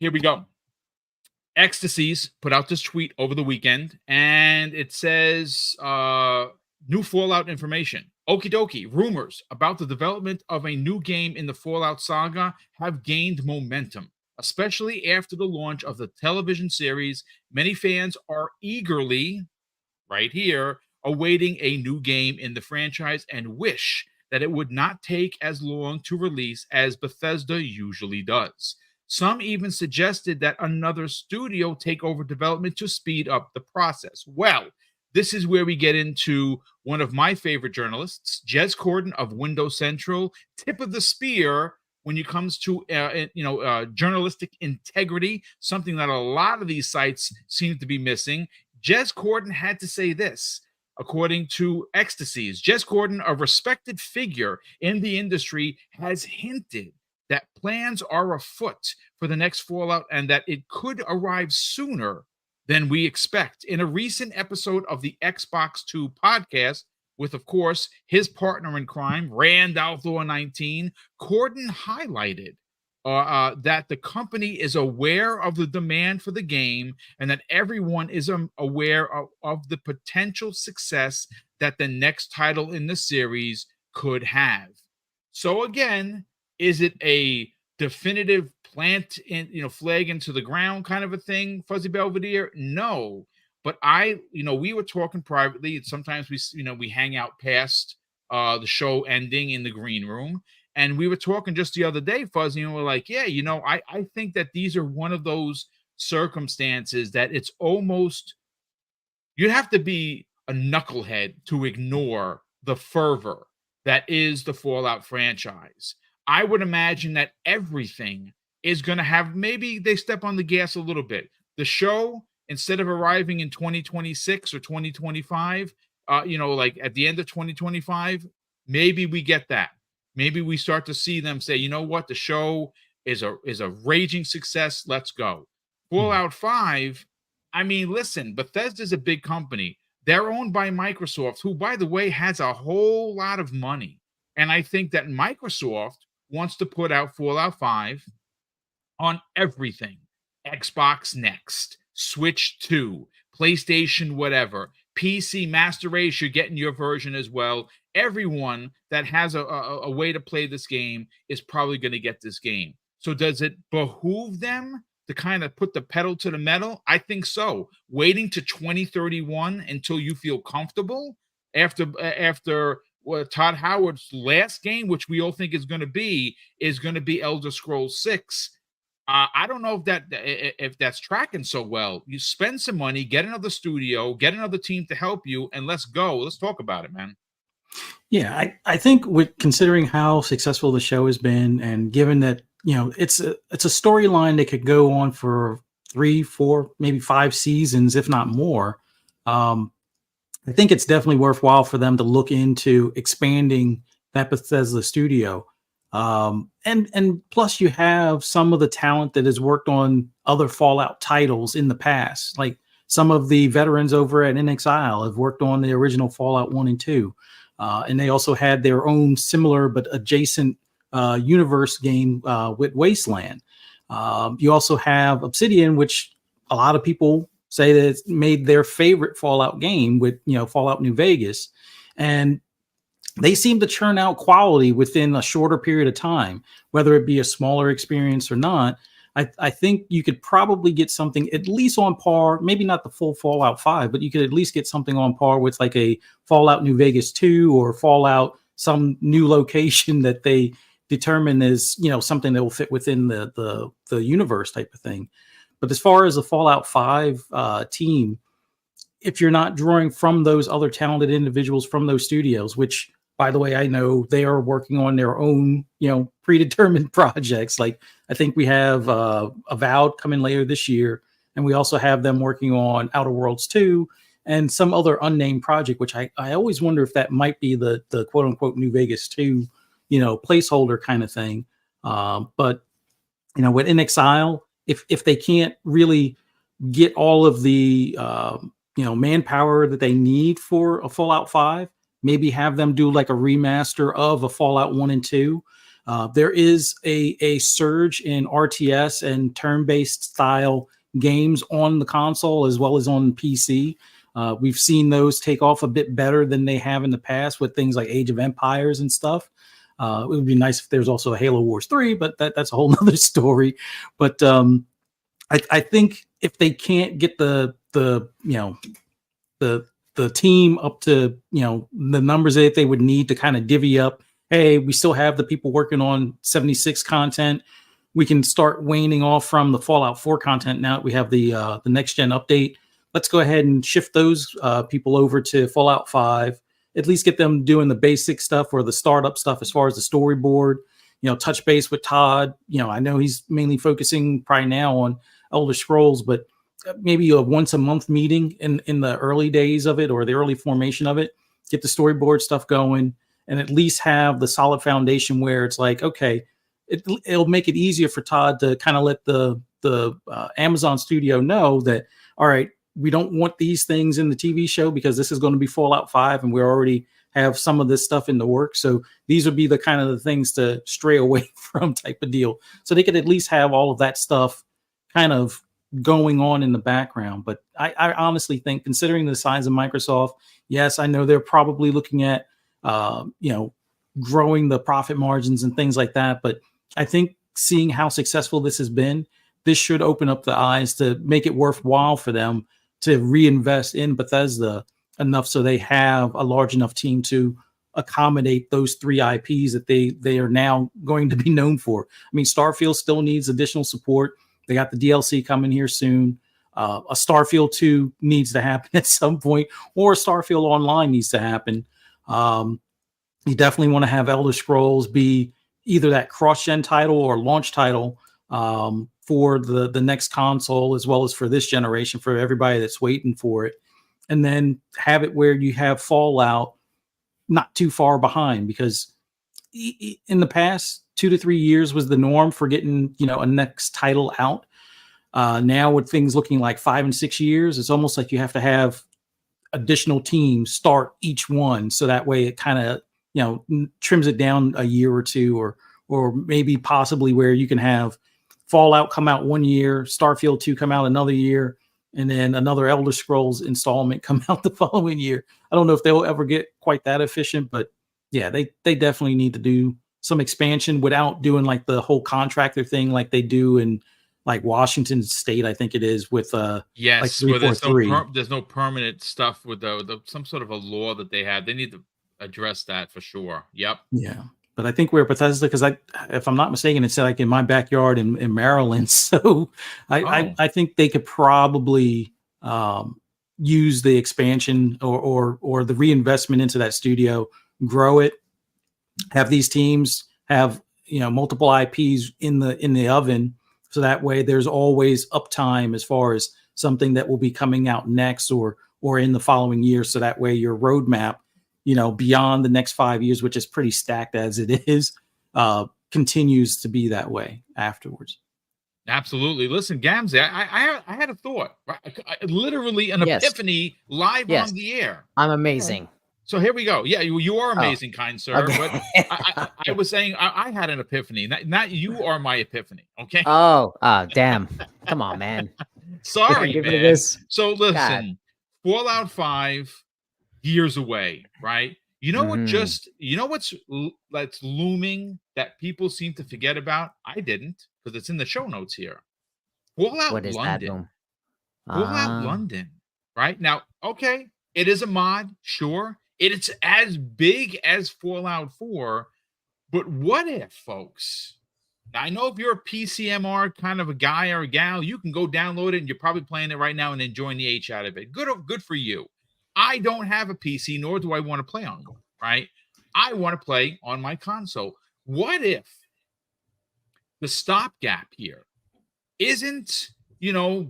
here we go. Ecstasies put out this tweet over the weekend, and it says new Fallout information. Okie dokie, rumors about the development of a new game in the Fallout saga have gained momentum, especially after the launch of the television series. Many fans are eagerly, right here, awaiting a new game in the franchise and wish that it would not take as long to release as Bethesda usually does. Some even suggested that another studio take over development to speed up the process. Well, this is where we get into one of my favorite journalists, Jez Corden of Windows Central, tip of the spear when it comes to journalistic integrity, something that a lot of these sites seem to be missing. Jez Corden had to say this. According to Ecstasies, Jez Corden, a respected figure in the industry, has hinted that plans are afoot for the next Fallout and that it could arrive sooner than we expect. In a recent episode of the Xbox 2 podcast, with, of course, his partner in crime, Rand Outlaw 19, Corden highlighted that the company is aware of the demand for the game and that everyone is aware of the potential success that the next title in the series could have. So again, is it a definitive plant in, flag into the ground kind of a thing, Fuzzy Belvedere? No. But we were talking privately. Sometimes we hang out past the show ending in the green room. And we were talking just the other day, Fuzzy, and we're like, yeah, I think that these are one of those circumstances that it's almost, you'd have to be a knucklehead to ignore the fervor that is the Fallout franchise. I would imagine that everything is going to have, maybe they step on the gas a little bit. The show, instead of arriving in 2026 or 2025, like at the end of 2025, maybe we get that. Maybe we start to see them say, you know what, the show is a raging success. Let's go. Fallout 5, I mean, listen, Bethesda's a big company. They're owned by Microsoft, who, by the way, has a whole lot of money. And I think that Microsoft wants to put out Fallout 5 on everything. Xbox Next, Switch 2, PlayStation whatever, PC Master Race, you're getting your version as well. Everyone that has a way to play this game is probably going to get this game. So does it behoove them to kind of put the pedal to the metal? I think so. Waiting to 2031 until you feel comfortable after Todd Howard's last game, which we all think is going to be Elder Scrolls 6. I don't know if that's tracking so well. You spend some money, get another studio, get another team to help you, and let's go. Let's talk about it, man. Yeah, I think with considering how successful the show has been, and given that it's a storyline that could go on for 3, 4, maybe 5 seasons, if not more. I think it's definitely worthwhile for them to look into expanding that Bethesda studio. And plus you have some of the talent that has worked on other Fallout titles in the past. Like some of the veterans over at NXIL have worked on the original Fallout 1 and 2. And they also had their own similar but adjacent universe game with Wasteland. You also have Obsidian, which a lot of people say that it's made their favorite Fallout game with, Fallout New Vegas. And they seem to churn out quality within a shorter period of time, whether it be a smaller experience or not. I think you could probably get something at least on par, maybe not the full Fallout 5, but you could at least get something on par with like a Fallout New Vegas 2 or Fallout some new location that they determine is, something that will fit within the universe type of thing. But as far as the Fallout 5 team, if you're not drawing from those other talented individuals from those studios, which, by the way, I know they are working on their own, predetermined projects. Like I think we have Avowed coming later this year, and we also have them working on Outer Worlds 2 and some other unnamed project, which I always wonder if that might be the quote unquote New Vegas 2, placeholder kind of thing. But with NXIL, if they can't really get all of the manpower that they need for a Fallout 5, maybe have them do like a remaster of a Fallout 1 and 2. There is a surge in RTS and turn-based style games on the console as well as on PC. We've seen those take off a bit better than they have in the past with things like Age of Empires and stuff. It would be nice if there's also a Halo Wars 3, but that's a whole nother story. But I think if they can't get the the team up to the numbers that they would need to kind of divvy up, hey, we still have the people working on 76 content, we can start waning off from the Fallout 4 content now that we have the next gen update. Let's go ahead and shift those people over to Fallout 5, at least get them doing the basic stuff or the startup stuff as far as the storyboard, touch base with Todd. I know he's mainly focusing probably now on Elder Scrolls, but maybe a once a month meeting in the early days of it or the early formation of it, get the storyboard stuff going, and at least have the solid foundation where it's like, okay, it'll make it easier for Todd to kind of let the Amazon studio know that, all right, we don't want these things in the TV show because this is going to be Fallout 5 and we already have some of this stuff in the work. So these would be the kind of the things to stray away from type of deal. So they could at least have all of that stuff kind of going on in the background. But I honestly think, considering the size of Microsoft, yes, I know they're probably looking at, growing the profit margins and things like that. But I think seeing how successful this has been, this should open up the eyes to make it worthwhile for them to reinvest in Bethesda enough so they have a large enough team to accommodate those 3 IPs that they are now going to be known for. I mean, Starfield still needs additional support. They got the DLC coming here soon. A Starfield 2 needs to happen at some point, or Starfield Online needs to happen. You definitely want to have Elder Scrolls be either that cross-gen title or launch title for the next console, as well as for this generation, for everybody that's waiting for it. And then have it where you have Fallout not too far behind, because in the past 2 to 3 years was the norm for getting a next title out. Now with things looking like 5 and 6 years, it's almost like you have to have additional teams start each one, so that way it kind of trims it down a year or two, or maybe possibly where you can have Fallout come out 1 year, Starfield 2 come out another year, and then another Elder Scrolls installment come out the following year. I don't know if they'll ever get quite that efficient, but yeah, they definitely need to do some expansion without doing like the whole contractor thing like they do in like Washington State, I think it is, with yes, like where 343. there's no permanent stuff with the some sort of a law that they have. They need to address that for sure. Yep. Yeah. But I think we're Bethesda, because if I'm not mistaken, it's like in my backyard in Maryland. So I think they could probably use the expansion or the reinvestment into that studio, grow it, have these teams have multiple IPs in the oven, so that way there's always uptime as far as something that will be coming out next or in the following year. So that way your roadmap, beyond the next 5 years, which is pretty stacked as it is, continues to be that way afterwards. Absolutely. Listen, Gamze, I had a thought, literally an Yes. epiphany live Yes. on the air. I'm amazing. So here we go. Yeah, you are amazing, kind sir. Okay. But I was saying I had an epiphany. Not you are my epiphany. Okay. Oh, damn. Come on, man. Sorry, Give man. it this. So listen, Fallout 5 years away, right? You know what? That's looming that people seem to forget about. I didn't, because it's in the show notes here. Fallout What is London. that? Fallout London, right? Now, okay, it is a mod, sure. It's as big as Fallout 4, but what if, folks? I know if you're a PCMR kind of a guy or a gal, you can go download it and you're probably playing it right now and enjoying the H out of it. Good for you. I don't have a PC, nor do I want to play on one, right? I want to play on my console. What if the stopgap here isn't,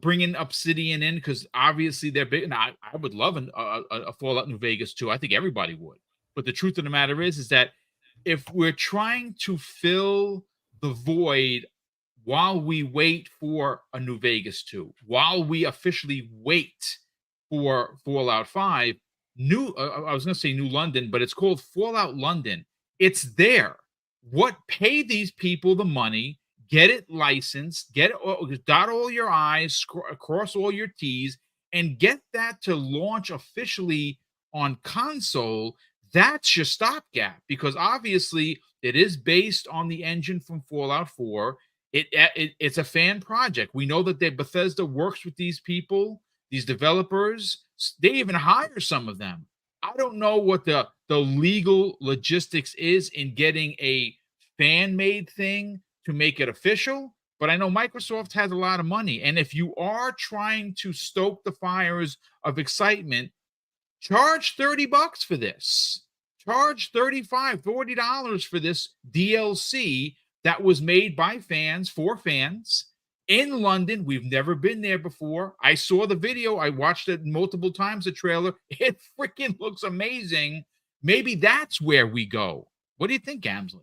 bringing Obsidian in, because obviously they're big. And I would love a Fallout New Vegas too. I think everybody would. But the truth of the matter is that if we're trying to fill the void while we wait for a New Vegas 2, while we officially wait for Fallout 5, I was going to say New London, but it's called Fallout London. It's there. Pay these people the money, get it licensed, dot all your I's, cross all your T's, and get that to launch officially on console. That's your stopgap, because obviously it is based on the engine from Fallout 4. It's a fan project. We know that Bethesda works with these people, these developers. They even hire some of them. I don't know what the legal logistics is in getting a fan made thing to make it official, but I know Microsoft has a lot of money. And if you are trying to stoke the fires of excitement, charge $30 for this. Charge $35, $40 for this DLC that was made by fans for fans in London. We've never been there before. I saw the video. I watched it multiple times, the trailer. It freaking looks amazing. Maybe that's where we go. What do you think, Gamsley?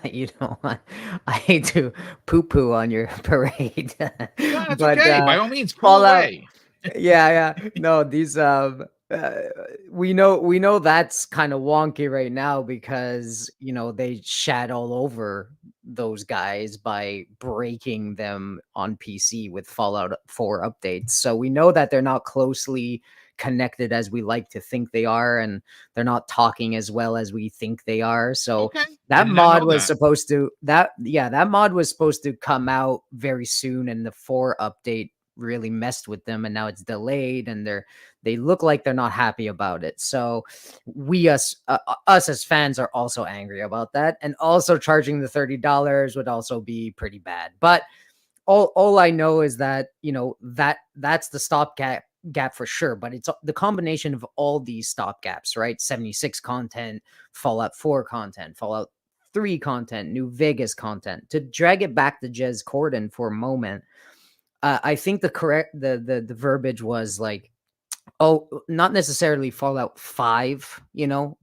You know what? I hate to poo-poo on your parade, No, that's but okay. By all means, pull Fallout. away. Yeah. No, these we know that's kind of wonky right now because they shat all over those guys by breaking them on PC with Fallout 4 updates. So we know that they're not closely connected as we like to think they are, and they're not talking as well as we think they are. So Okay. I that did not mod know was that. supposed to that mod was supposed to come out very soon, and the 4 update really messed with them, and now it's delayed, and they look like they're not happy about it. So us as fans are also angry about that, and also charging the $30 would also be pretty bad. But all I know is that that's the stopgap for sure, but it's the combination of all these stopgaps, right? 76 content, Fallout 4 content, Fallout 3 content, New Vegas content. To drag it back to Jez Corden for a moment, I think the verbiage was like, oh, not necessarily Fallout 5,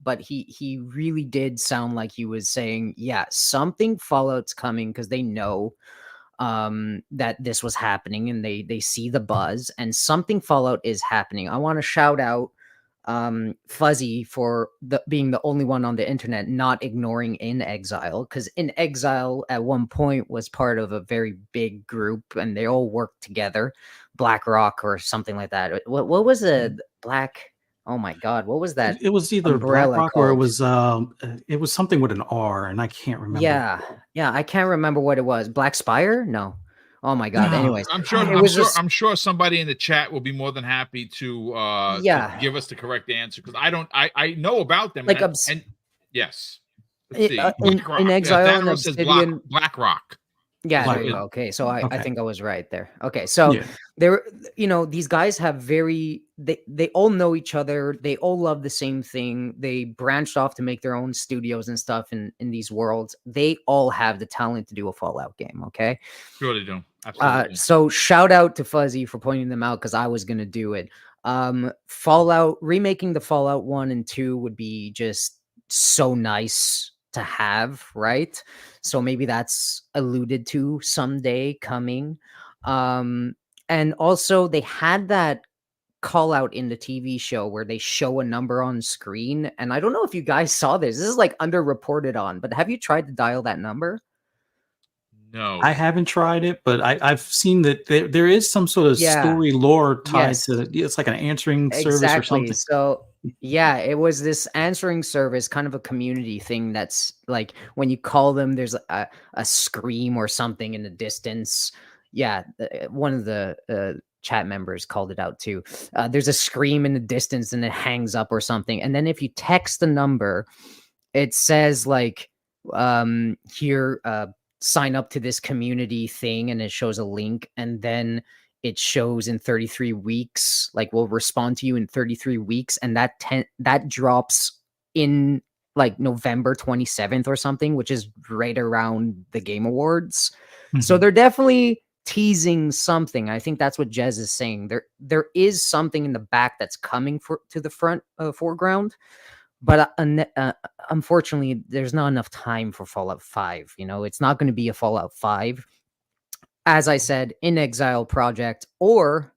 but he really did sound like he was saying, yeah, something Fallout's coming, because they know that this was happening, and they see the buzz, and something Fallout is happening. I want to shout out Fuzzy for being the only one on the internet not ignoring In Exile, because In Exile at one point was part of a very big group, and they all worked together, BlackRock or something like that. What was a Black? Oh my God, what was that It was either umbrella BlackRock or called? it was something with an R, and I can't remember. Yeah, I can't remember what it was. Black Spire? No. Oh my God. No, Anyways, I'm sure. it I'm was sure. just I'm sure somebody in the chat will be more than happy to yeah, give us the correct answer, because I don't. I know about them, like and yes. Let's see. in BlackRock. Yeah, Exile and Thanos says Obsidian. BlackRock. Yeah, there Black you Is go. Okay, so I Okay. think I was right there. Okay, so Yeah. there, these guys have they all know each other. They all love the same thing. They branched off to make their own studios and stuff in these worlds. They all have the talent to do a Fallout game. Okay, sure they do. Absolutely. so shout out to Fuzzy for pointing them out, because I was gonna do it. Fallout remaking the Fallout 1 and 2 would be just so nice to have, right? So maybe that's alluded to someday coming. And also they had that call out in the TV show where they show a number on screen. And I don't know if you guys saw this. This is like underreported on, but have you tried to dial that number? No. I haven't tried it, but I've seen that there is some sort of Yeah. story lore tied Yes. to it. It's like an answering service or Exactly. something. So yeah, it was this answering service, kind of a community thing. That's like when you call them, there's a scream or something in the distance. Yeah, one of the chat members called it out too. There's a scream in the distance and it hangs up or something. And then if you text the number, it says like here, sign up to this community thing, and it shows a link, and then it shows in 33 weeks, like we'll respond to you in 33 weeks, and that drops in like November 27th or something, which is right around the Game Awards. So Mhm. they're definitely teasing something. I think that's what Jez is saying. There is something in the back that's coming to the front foreground, but unfortunately, there's not enough time for Fallout 5. It's not going to be a Fallout 5. As I said, In Exile project, or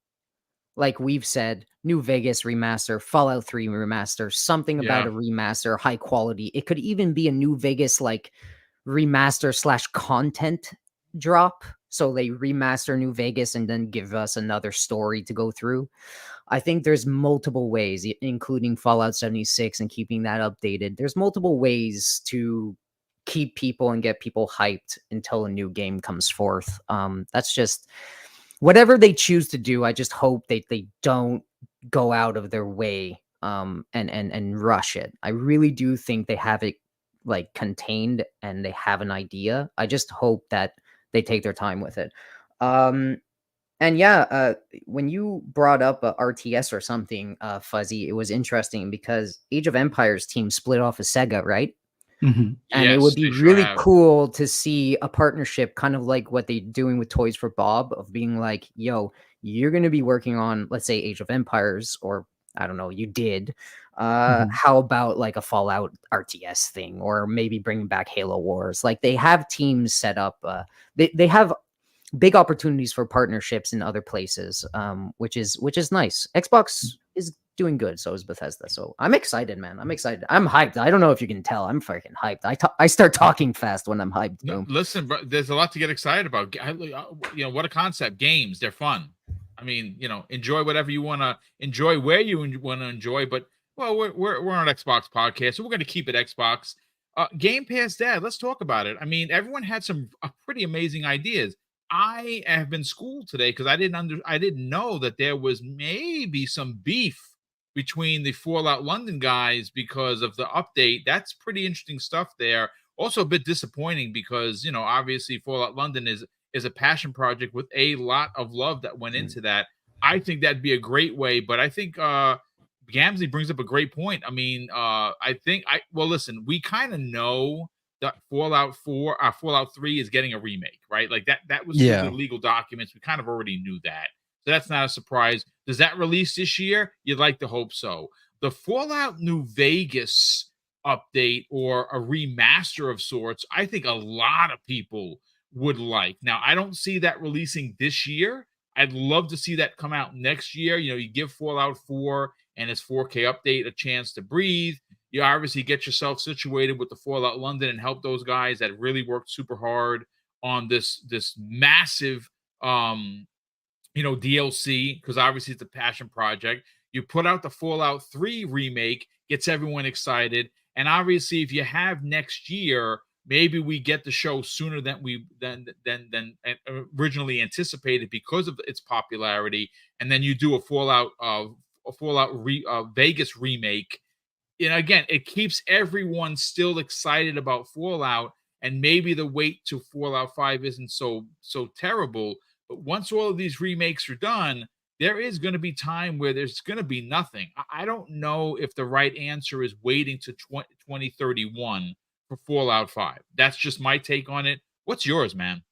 like we've said, New Vegas remaster, Fallout 3 remaster, something about Yeah. a remaster, high quality. It could even be a New Vegas like remaster slash content drop. So they remaster New Vegas and then give us another story to go through. I think there's multiple ways, including Fallout 76 and keeping that updated. There's multiple ways to keep people and get people hyped until a new game comes forth. That's just whatever they choose to do. I just hope they don't go out of their way and rush it. I really do think they have it like contained and they have an idea. I just hope that they take their time with it. And yeah, when you brought up a RTS or something, Fuzzy, it was interesting because Age of Empires team split off of Sega, right? Mhm. And it would Yes, be they sure really have. cool to see a partnership, kind of like what they're doing with Toys for Bob, of being like, yo, you're going to be working on, let's say, Age of Empires, or I don't know, you did. Mhm. How about like a Fallout RTS thing, or maybe bringing back Halo Wars? Like they have teams set up. They have big opportunities for partnerships in other places, which is nice. Xbox is doing good, so is Bethesda. So I'm excited, man. I'm excited. I'm hyped. I don't know if you can tell. I'm freaking hyped. I start talking fast when I'm hyped. No, Boom. listen, bro, there's a lot to get excited about. What a concept. Games, they're fun. I mean, enjoy whatever you want to enjoy, where you want to enjoy. But well, we're on an Xbox podcast, so we're going to keep it Xbox. Game Pass, Dad. Let's talk about it. I mean, everyone had some pretty amazing ideas. I have been schooled today because I didn't know that there was maybe some beef between the Fallout London guys because of the update. That's pretty interesting stuff there. Also a bit disappointing because obviously Fallout London is a passion project with a lot of love that went into that. I think that'd be a great way, but I think Gamsley brings up a great point. I mean, well, listen, we kind of know that Fallout 3 is getting a remake, right? Like that was through the Yeah. legal documents. We kind of already knew that. So that's not a surprise. Does that release this year? You'd like to hope so. The Fallout New Vegas update or a remaster of sorts, I think a lot of people would like. Now, I don't see that releasing this year. I'd love to see that come out next year. You give Fallout 4 and its 4K update a chance to breathe. You obviously get yourself situated with the Fallout London and help those guys that really worked super hard on this massive DLC, because obviously it's a passion project. You put out the Fallout 3 remake, gets everyone excited. And obviously, if you have next year, maybe we get the show sooner than originally anticipated because of its popularity. And then you do a Fallout Vegas remake. And again, it keeps everyone still excited about Fallout. And maybe the wait to Fallout 5 isn't so terrible. But once all of these remakes are done, there is going to be time where there's going to be nothing. I don't know if the right answer is waiting to 2031 for Fallout 5. That's just my take on it. What's yours, man?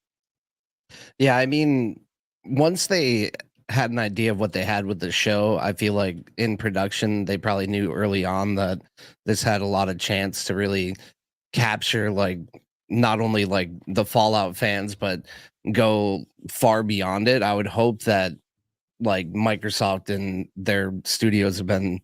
Yeah, I mean, once they had an idea of what they had with the show, I feel like in production, they probably knew early on that this had a lot of chance to really capture, like, not only like the Fallout fans, but go far beyond it. I would hope that like Microsoft and their studios have been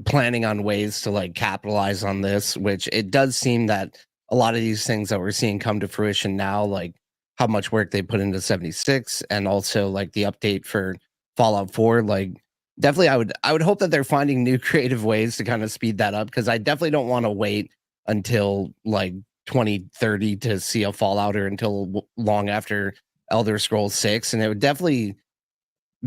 planning on ways to like capitalize on this, which it does seem that a lot of these things that we're seeing come to fruition now, like how much work they put into 76 and also like the update for Fallout 4, like definitely I would hope that they're finding new creative ways to kind of speed that up, because I definitely don't want to wait until like 2030 to see a Fallout, or until long after Elder Scrolls 6. And it would definitely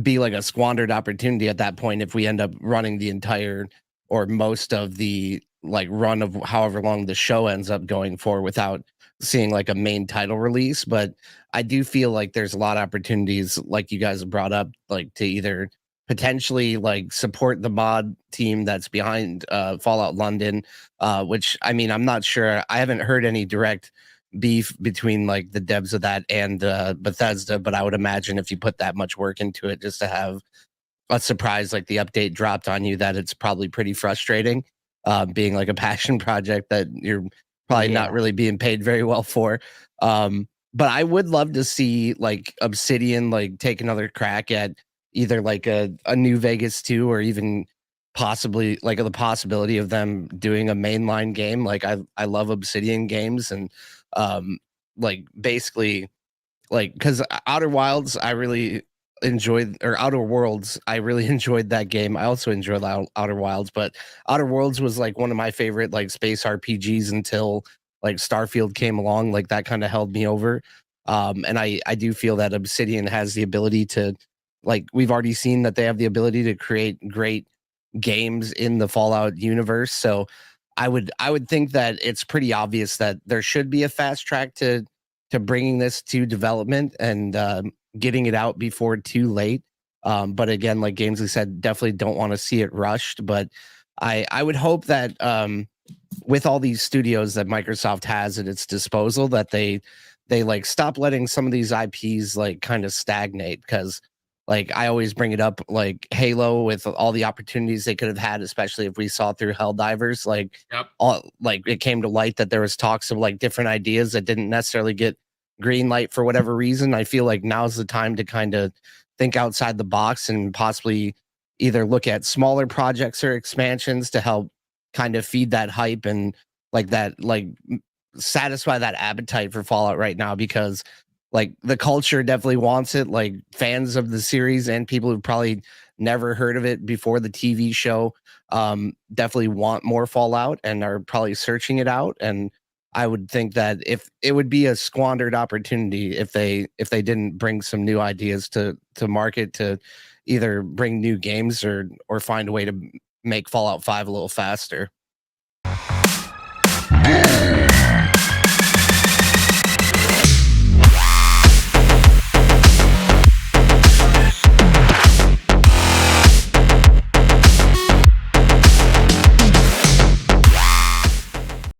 be like a squandered opportunity at that point if we end up running the entire or most of the like run of however long the show ends up going for without seeing like a main title release. But I do feel like there's a lot of opportunities, like you guys have brought up, like to either potentially like support the mod team that's behind Fallout London, which I mean, I'm not sure, I haven't heard any direct beef between like the devs of that and Bethesda, but I would imagine if you put that much work into it just to have a surprise like the update dropped on you, that it's probably pretty frustrating, being like a passion project that you're probably not Yeah. really being paid very well for. But I would love to see like Obsidian like take another crack at either like a New Vegas 2 or even possibly like the possibility of them doing a mainline game. Like I love Obsidian games, and like basically like because Outer Wilds I really enjoyed, or Outer Worlds I really enjoyed that game. I also enjoyed Outer Wilds, but Outer Worlds was like one of my favorite like space RPGs until like Starfield came along. Like that kind of held me over. And I do feel that Obsidian has the ability to, like we've already seen that they have the ability to create great games in the Fallout universe. So I would think that it's pretty obvious that there should be a fast track to bringing this to development and getting it out before too late. But again, like Gamesley said, definitely don't want to see it rushed. But I would hope that with all these studios that Microsoft has at its disposal, that they like stop letting some of these IPs like kind of stagnate. Because like I always bring it up, like Halo, with all the opportunities they could have had, especially if we saw through Helldivers, like Yep. all like it came to light that there was talks of like different ideas that didn't necessarily get green light for whatever reason. I feel like now's the time to kind of think outside the box and possibly either look at smaller projects or expansions to help kind of feed that hype and like that, like satisfy that appetite for Fallout right now, because like the culture definitely wants it. Like fans of the series and people who probably never heard of it before the TV show definitely want more Fallout and are probably searching it out. And I would think that if it would be a squandered opportunity if they didn't bring some new ideas to market, to either bring new games or find a way to make Fallout 5 a little faster.